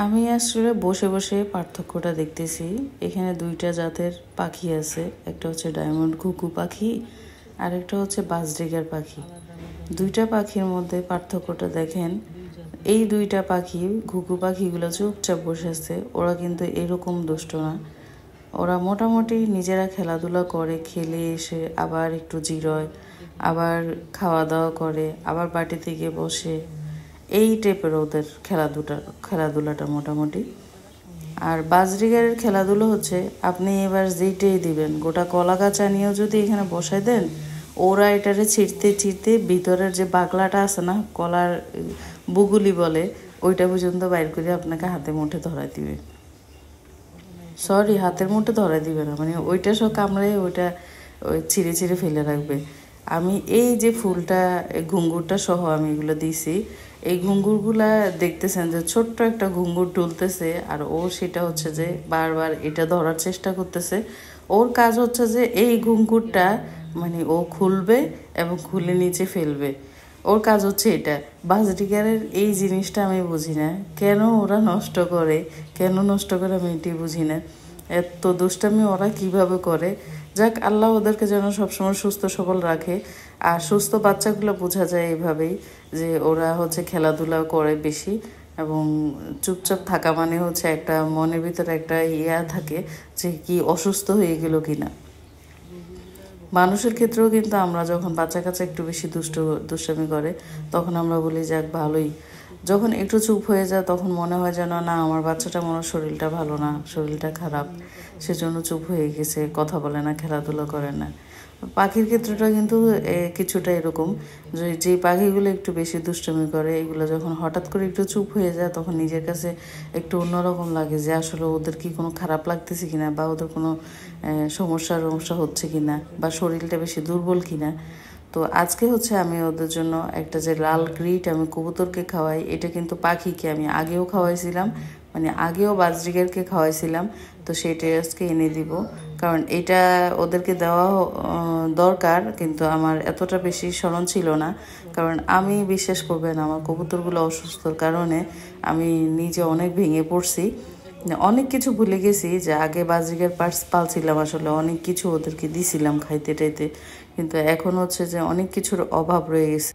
আমি আসলে বসে বসে পার্থক্যটা দেখতেছি। এখানে দুইটা জাতের পাখি আছে, একটা হচ্ছে ডায়মন্ড ঘুঘু পাখি আর একটা হচ্ছে বাজরিগার পাখি। দুইটা পাখির মধ্যে পার্থক্যটা দেখেন। এই দুইটা পাখি, ঘুঘু পাখিগুলো চুপচাপ বসে আছে, ওরা কিন্তু এরকম দুষ্ট না। ওরা মোটামুটি নিজেরা খেলাধুলা করে, খেলে এসে আবার একটু জিরোয়, আবার খাওয়া দাওয়া করে, আবার বাটিতে গিয়ে বসে। এই টাইপের ওদের খেলাধুলাটা মোটামুটি। আর বাজরিগারের খেলাধুলো হচ্ছে, আপনি এবার যেইটাই দিবেন, গোটা কলা গাছা নিয়েও যদি এখানে বসায় দেন, ওরা এটারে ছিঁড়তে ছিঁড়তে ভিতরের যে বাগলাটা আছে না, কলার বুগুলি বলে, ওইটা পর্যন্ত বাইর করে আপনাকে হাতে মুঠে ধরাই দিবে। সরি, হাতের মুঠে ধরাই দিবে না, মানে ওইটা সব কামড়ে ওইটা ওই ছিঁড়ে ছিঁড়ে ফেলে রাখবে। আমি এই যে ফুলটা, ঘুঙ্গুরটা সহ আমি এগুলো দিছি। এই ঘুঙ্গুরগুলা দেখতেছেন যে ছোট্ট একটা ঘুঙ্গুর তুলতেছে, আর ও সেটা হচ্ছে যে বারবার এটা ধরার চেষ্টা করতেছে। ওর কাজ হচ্ছে যে এই ঘুঙ্গুরটা মানে ও খুলবে এবং খুলে নিচে ফেলবে। ওর কাজ হচ্ছে এটা। বাজরিগারের এই জিনিসটা আমি বুঝি না, কেন ওরা নষ্ট করে, কেন নষ্ট করে আমি এটি বুঝি না। এত দুষ্টামি ওরা কিভাবে করে। যাক, আল্লাহ ওদেরকে যেন সবসময় সুস্থ সবল রাখে। আর সুস্থ বাচ্চাগুলো বোঝা যায় এভাবেই, যে ওরা হচ্ছে খেলাধুলা করে বেশি, এবং চুপচাপ থাকা মানে হচ্ছে একটা মনের ভিতরে একটা ইয়া থাকে যে কি অসুস্থ হয়ে গেল কিনা। মানুষের ক্ষেত্রেও কিন্তু আমরা যখন বাচ্চা কাচ্চা একটু বেশি দুষ্টামি করে, তখন আমরা বলি যাক ভালোই। যখন একটু চুপ হয়ে যায় তখন মনে হয় যেন না, আমার বাচ্চাটা মনে হয় শরীরটা ভালো না, শরীরটা খারাপ, সেজন্য চুপ হয়ে গেছে, কথা বলে না, খেলাধুলো করে না। পাখির ক্ষেত্রটা কিন্তু কিছুটা এরকম, যে পাখিগুলো একটু বেশি দুষ্টুমি করে, এগুলো যখন হঠাৎ করে একটু চুপ হয়ে যায় তখন নিজের কাছে একটু অন্যরকম লাগে, যে আসলে ওদের কি কোনো খারাপ লাগতেছে কিনা, বা ওদের কোনো সমস্যা হচ্ছে কিনা, বা শরীরটা বেশি দুর্বল কিনা। তো আজকে হচ্ছে আমি ওদের জন্য একটা যে লাল গ্রিট আমি কবুতরকে খাওয়াই, এটা কিন্তু পাখিকে আমি আগেও খাওয়াইছিলাম, মানে আগেও বাজরিগারকে খাওয়াইছিলাম। তো সেটাই আজকে এনে দিব, কারণ এটা ওদেরকে দেওয়া দরকার, কিন্তু আমার এতটা বেশি স্মরণ ছিল না। কারণ আমি, বিশ্বাস করবেন, আমার কবুতরগুলো অসুস্থর কারণে আমি নিজে অনেক ভেঙে পড়ছি, অনেক কিছু ভুলে গেছি। যে আগে বাজরিগার পালছিলাম, আসলে অনেক কিছু ওদেরকে দিছিলাম খাইতে টাইতে, কিন্তু এখন হচ্ছে যে অনেক কিছুর অভাব রয়ে গেছে।